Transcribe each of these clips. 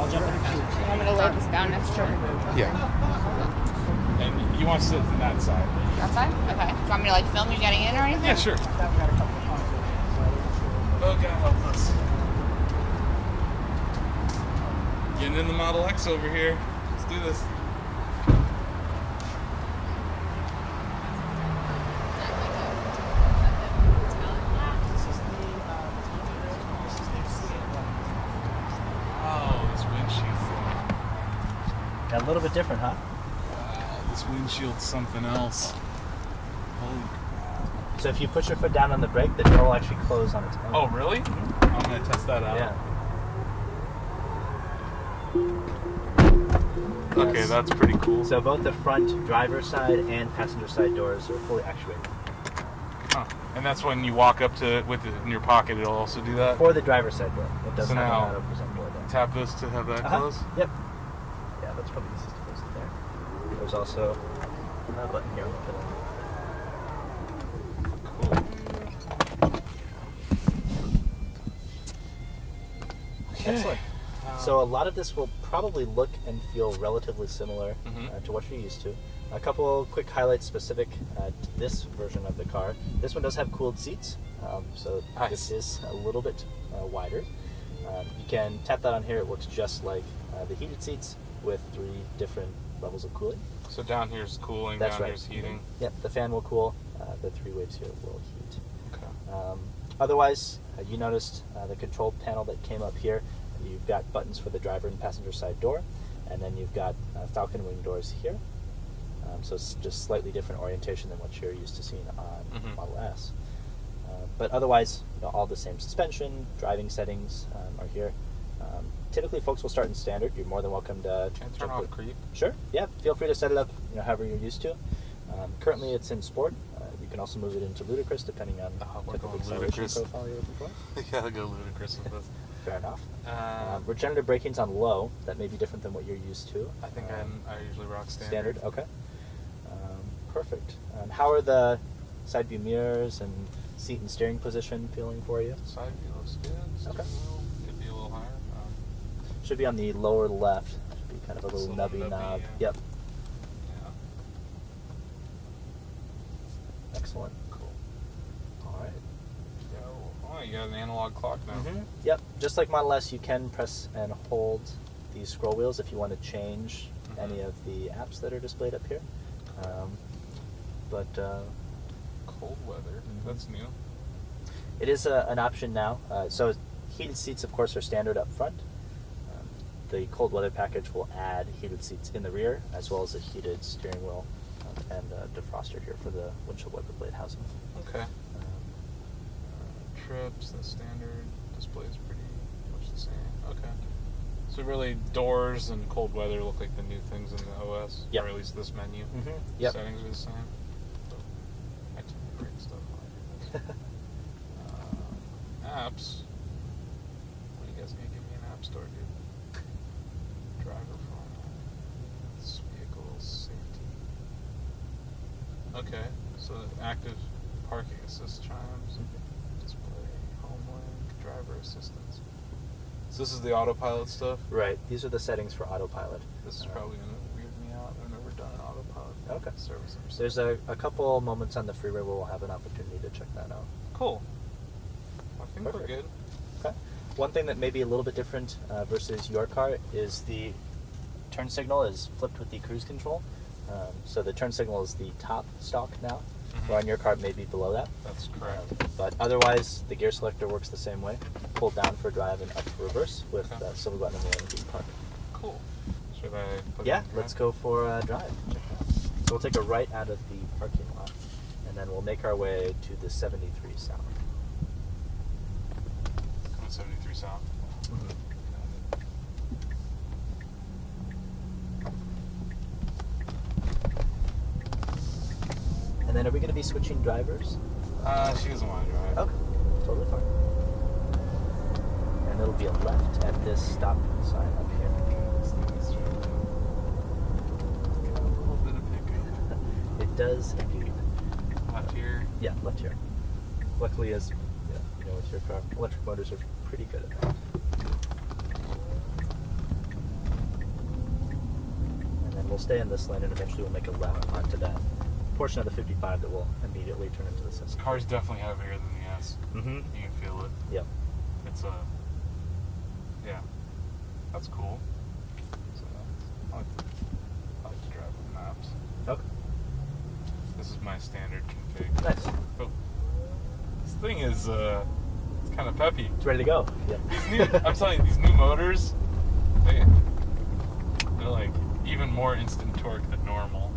I'll jump in. You want me to lay this down next to her? Yeah. And you want to sit on that side? That side? Okay. Do you want me to like film you getting in or anything? Yeah, sure. Oh, God help us. Getting in the Model X over here. Let's do this. Oh, this windshield. A little bit different, huh? Wow, this windshield's something else. Holy crap. So if you put your foot down on the brake, the door will actually close on its own. Oh, really? I'm going to test that out. Yeah. Okay, Yes. that's pretty cool. So both the front driver's side and passenger side doors are fully actuated. Huh. And that's when you walk up to it with it in your pocket, it'll also do that? For the driver's side door. It does So have now, an auto-present door there. Tap this to have that close? Yep. Yeah, that's probably the easiest to close it there. There's also a button here on the pillar. Excellent. So a lot of this will probably look and feel relatively similar to what you're used to. A couple quick highlights specific to this version of the car. This one does have cooled seats, so Nice. this is a little bit wider. You can tap that on here. It works just like the heated seats with 3 different levels of cooling. So down here's cooling, That's down right. here's heating. Yep, the fan will cool. The 3 waves here will heat. Okay. Otherwise, you noticed the control panel that came up here. You've got buttons for the driver and passenger side door, and then you've got Falcon wing doors here. So it's just slightly different orientation than what you're used to seeing on Model S. But otherwise, all the same suspension, driving settings are here. Typically, folks will start in standard. You're more than welcome to Can I turn off creep? Sure. Yeah. Feel free to set it up, however you're used to. Currently, it's in sport. You can also move it into ludicrous depending on we're type of going acceleration ludicrous. profile you're looking for. Yeah, I'll go ludicrous with this. Fair enough. Regenerative braking's on low. That may be different than what you're used to. I think I usually rock standard. Standard. Okay. Perfect. How are the side view mirrors and seat and steering position feeling for you? Side view looks good. Okay. Could be a little higher. Should be on the lower left. Should be kind of a little Just a nubby little knob. nubby, Yep. Yeah. Excellent. Cool. All right. Oh, you got an analog clock now. Yep. Just like Model S, you can press and hold these scroll wheels if you want to change any of the apps that are displayed up here. Cold weather. That's new. It is an option now. So heated seats, of course, are standard up front. The cold weather package will add heated seats in the rear, as well as a heated steering wheel and a defroster here for the windshield wiper blade housing. Okay. Trips, the standard display is pretty much the same. Okay. So really, doors and cold weather look like the new things in the OS, Yep. or at least this menu. Yep. Settings are the same. So I tend to break stuff like this. Apps. What do you guys need to give me an app store, dude? Driver phone. This vehicle safety. Okay, so active parking assist chimes, display, home link, driver assistance. So this is the autopilot stuff? Right. These are the settings for autopilot. This is probably going to weird me out. I've never done an autopilot service. There's a couple moments on the freeway where we'll have an opportunity to check that out. Cool. I think we're good. Okay. One thing that may be a little bit different versus your car is the turn signal is flipped with the cruise control. So the turn signal is the top stalk now, where on your car it may be below that. That's correct. But otherwise, the gear selector works the same way. Hold down for drive and up for reverse with the silver button in the energy park. Cool. Should I put Yeah, it in let's drive? go for a drive. Check it out. So we'll take a right out of the parking lot, and then we'll make our way to the 73 South. Coming 73 South. And then are we going to be switching drivers? She doesn't want to drive. Okay, totally fine. And it'll be a left at this stop sign up here. Got a little bit of pickup. It does indeed. Left here. Yeah, left here. Luckily, as with your car, electric motors are pretty good at that. we'll stay in this lane, and eventually we'll make a left onto that portion of the 55 that will immediately turn into the This 63. car's definitely heavier than the S. Mm-hmm. You can feel it. Yep. It's a... Yeah. That's cool. So, I like to drive with maps. Okay. This is my standard config. Nice. Oh. This thing is, it's kind of peppy. It's ready to go. Yep. I'm telling you, these new motors, they're like even more instant torque than normal.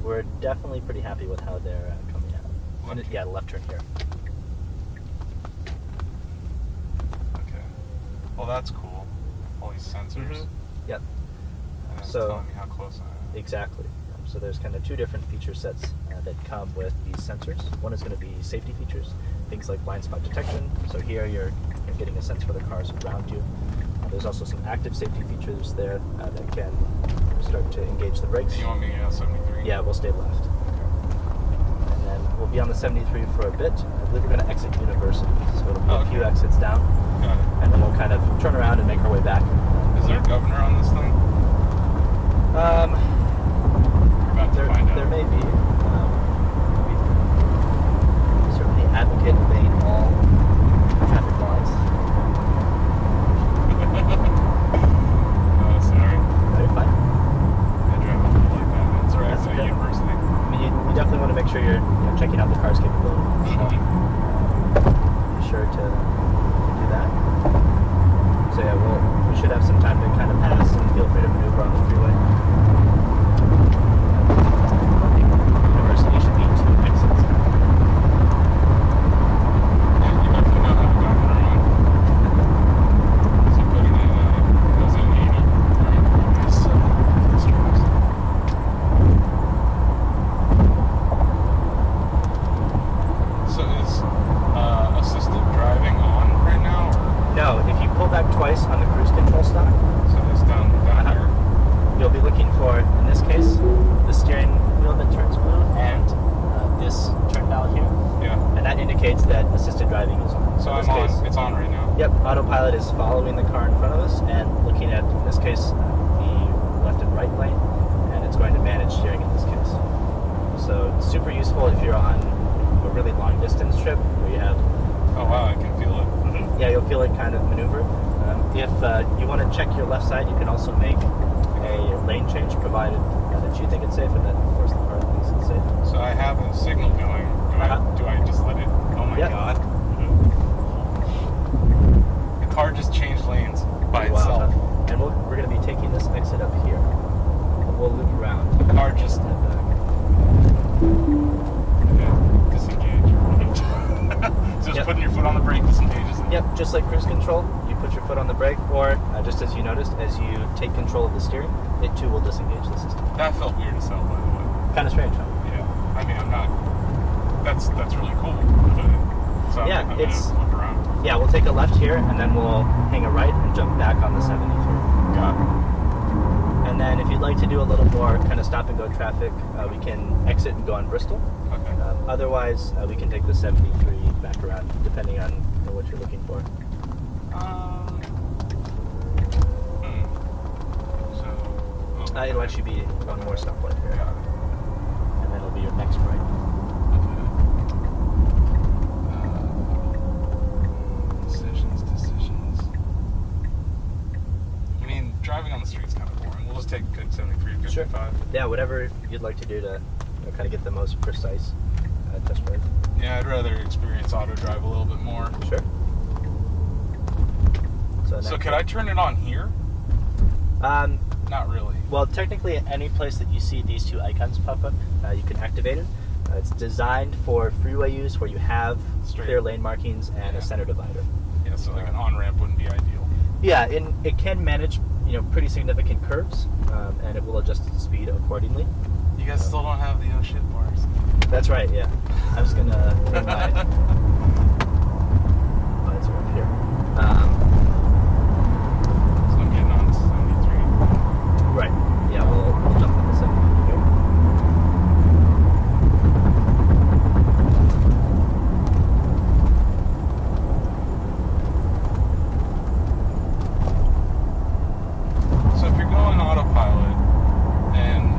We're definitely pretty happy with how they're coming out. Left Yeah, left turn here. Okay. Well, that's cool. All these sensors. Mhm. Yep. And it's So- telling me how close I am. Exactly. So there's kind of two different feature sets that come with these sensors. One is going to be safety features, things like blind spot detection. So here you're getting a sense for the cars around you. There's also some active safety features there that can start to engage the brakes. Do you want me to get 73? Yeah, we'll stay left. And then we'll be on the 73 for a bit. I believe we're going to exit University, so it'll be a few exits down, Got it. and then we'll kind of turn around and make our way back. Is there a governor on this thing? We're about to find out. There may be. We certainly advocate obeying all traffic laws. Oh, sorry. No, you're fine. I drive a little like that. It's alright. That's It's a okay. university. I mean, you definitely want to make sure you're checking out the car's capability. So be sure to do that. So yeah, we should have some time to kind of pass, and feel free to maneuver on the freeway. University should be 2 exits. Yeah, you definitely know how to governor on. So putting it, it was in 80. Right? It's 7 strokes. So is assisted driving on right now, or No, if you pull back twice on the cruise control stalk, so it's down here? you'll be looking for, in this case, the steering wheel that turns blue and this turn dial here, Yeah. and that indicates that assisted driving is on. So in I'm this case, on. It's on right now. Yep, autopilot is following the car in front of us and looking at, in this case, the left and right lane, and it's going to manage steering in this case. So it's super useful if you're on a really long distance trip where you have, Oh wow, I can feel it. yeah, you'll feel it kind of maneuver. If you want to check your left side, you can also make a lane change, provided that you think it's safe and that, of course, the car thinks it's safe. So I have a signal going. Do I just let it? Oh my Yep. god! The car just changed lanes by Wow. itself. And we're going to be taking this exit up here. We'll loop around. The car just Head back. disengage. So just Yep. putting your foot on the brake disengages. And Yep, just like cruise control, you put your foot on the brake, or just as you noticed, as you take control of the steering, it too will disengage the system. That felt weird as hell, by the way. Kind of strange, huh? Yeah. I mean, I'm not. That's really cool. So Yeah, I'm gonna it's- flip around. Yeah, we'll take a left here, and then we'll hang a right and jump back on the 73. Got it. And then if you'd like to do a little more kind of stop and go traffic, we can exit and go on Bristol. Okay. Otherwise, we can take the 73 back around, depending on what you're looking for. So. Oh, It'll actually be one more stoplight here, Got it. and then it'll be your next right. Decisions. I mean, driving on the street's kind of boring. We'll just take good 73, 55. Yeah, whatever you'd like to do to kind of get the most precise test drive. Yeah, I'd rather experience auto drive a little bit more. Sure. So could I turn it on here? Not really. Well, technically, at any place that you see these two icons pop up, you can activate it. It's designed for freeway use where you have clear lane markings and a center divider. Yeah, so like an on-ramp wouldn't be ideal. Yeah, it can manage pretty significant curves, and it will adjust its speed accordingly. You guys still don't have the oh shit bars. That's right. Yeah, I'm just gonna bring my lights up here. So I'm getting on 73. Right. Yeah, we'll jump on the 73 here. So if you're going autopilot and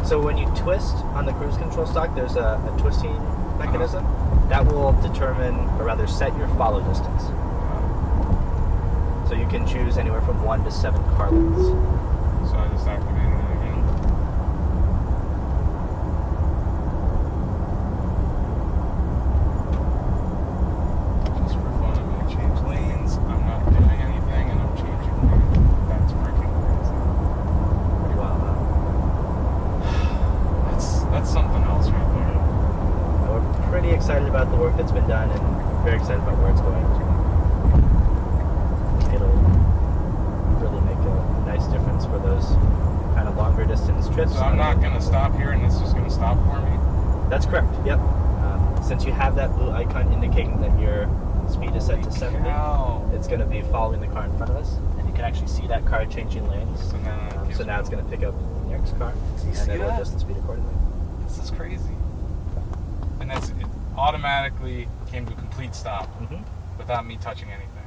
So when you twist on the cruise control stalk, there's a twisting mechanism that will determine, or rather set your follow distance. So you can choose anywhere from 1 to 7 car lengths. So I just activated it again. Just for fun, I'm going to change lanes. I'm not doing anything, and I'm changing lanes. That's freaking crazy. Pretty wild, huh? That's something else right there. We're pretty excited about the work that's been done and very excited about where it's going. It'll really make a nice difference for those kind of longer distance trips. So I'm not going to stop here and it's just going to stop for me? That's correct, yep. Since you have that blue icon indicating that your speed is set to 70, it's going to be following the car in front of us. And you can actually see that car changing lanes. So now it's going to pick up the next car and then we'll adjust the speed accordingly. This is crazy. And it automatically came to a complete stop without me touching anything.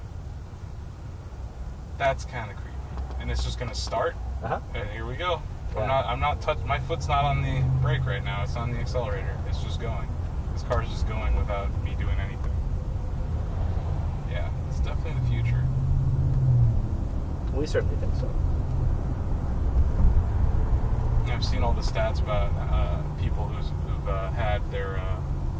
That's kind of creepy. And it's just gonna start. And here we go. Yeah. I'm not touching. My foot's not on the brake right now. It's on the accelerator. It's just going. This car's just going without me doing anything. Yeah, it's definitely the future. We certainly think so. I've seen all the stats about people who've had their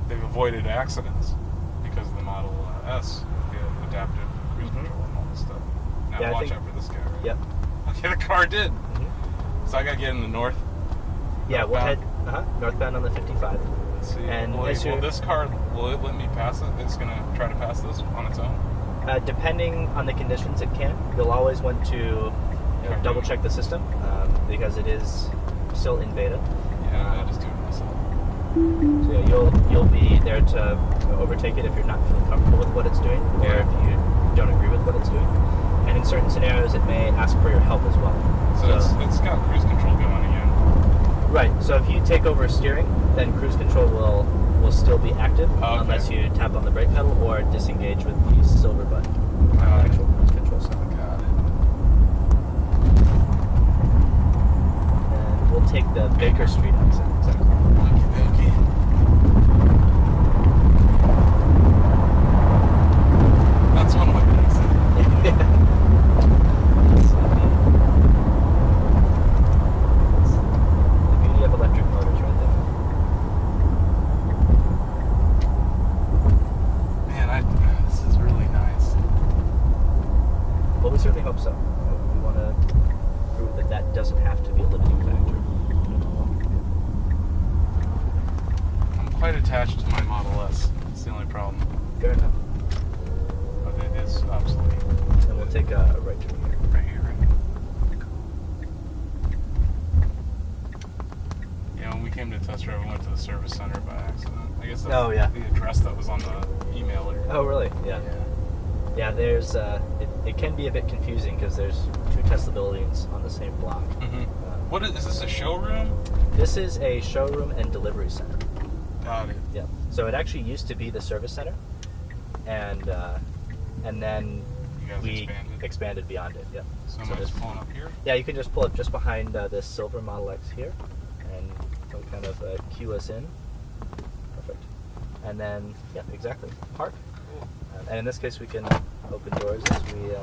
they've avoided accidents because of the Model S, the adaptive cruise control and all this stuff. Now Yeah, watch out for this guy, right? Yep. Okay, the car did. So I got to get in the north. Yeah, we'll head northbound on the 55. Let's see. And will this car, will it let me pass it? It's going to try to pass this on its own? Depending on the conditions, it can. You'll always want to double check the system because it is still in beta. Yeah, I'll just do it myself. So you'll be there to overtake it if you're not feeling comfortable with what it's doing, or if you don't agree with what it's doing. And in certain scenarios, it may ask for your help as well. So it's got cruise control going again. Right. So if you take over steering, then cruise control will still be active unless you tap on the brake pedal or disengage with the silver button. Actual cruise control stuff. Got it. And we'll take the Baker Street exit. Okay. That's one way to exit. The beauty of electric motors right there. Man, this is really nice. Well, we certainly hope so. We want to prove that that doesn't have to be a limiting factor. I'm quite attached to my Model S. That's the only problem. Fair enough. But it is obsolete. And we'll take a right turn here. Right here, right? Yeah, when we came to test drive, we went to the service center by accident. I guess that's the address that was on the emailer. Oh, really? Yeah. Yeah, there's, it can be a bit confusing because there's 2 Tesla buildings on the same block. What is this, a showroom? This is a showroom and delivery center. Got it. Yeah. So it actually used to be the service center, and then we expanded beyond it. Yeah. So am I just pulling up here? Yeah, you can just pull up just behind this silver Model X here, and it'll kind of cue us in. Perfect. And then, yeah, exactly. Park. Cool. And in this case, we can open doors as we see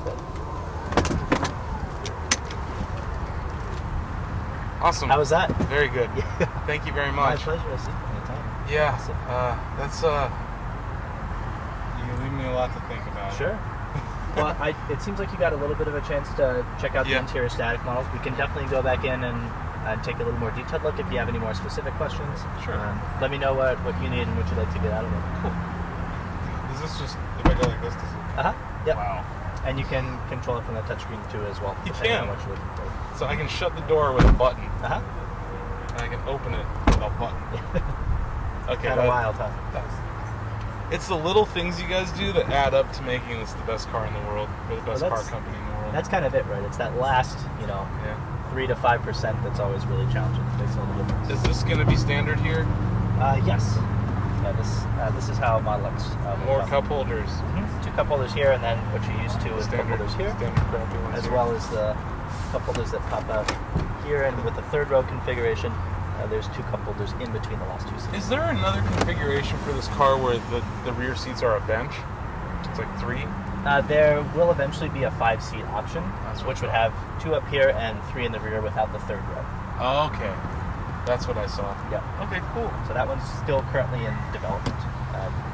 fit. Awesome. How was that? Very good. Thank you very much. My pleasure. Anytime. Yeah. That's you leave me a lot to think about. Sure. Well, it seems like you got a little bit of a chance to check out the interior static models. We can definitely go back in and take a little more detailed look if you have any more specific questions. Sure. Let me know what you need and what you'd like to get out of it. Cool. Is this just, if I go like this, does it? Yep. Wow. And you can control it from the touchscreen too as well. You depending can. on what you're looking for. So I can shut the door with a button. And I can open it with a button. Okay. Kind of wild, huh? It's the little things you guys do that add up to making this the best car in the world, or the best car company in the world. That's kind of it, right? It's that last, 3 to 5% that's always really challenging. It makes all the difference. Is this going to be standard here? Yes. Yeah, this is how Model X More cup holders. 2 cup holders here, and then what you're used to is cup holders here, Standard crappy ones as here. well as the cup holders that pop out here, and with the third row configuration, there's 2 cup holders in between the last 2 seats. Is there another configuration for this car where the rear seats are a bench? It's like 3? There will eventually be a 5-seat option, That's which would what I have 2 up here and 3 in the rear without the third row. Oh, okay. That's what I saw. Yeah. Okay, cool. So that one's still currently in development.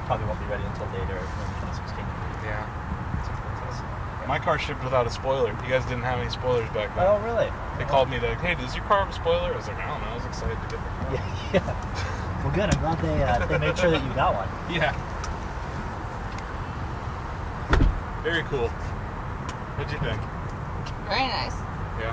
Probably won't be ready until later, maybe 2016. Yeah. That's fantastic. My car shipped without a spoiler. You guys didn't have any spoilers back then. Oh, really? They called me like, hey, does your car have a spoiler? I was like, I don't know. I was excited to get the car. Yeah. Well, good. I'm glad they made sure that you got one. Yeah. Very cool. What'd you think? Very nice. Yeah.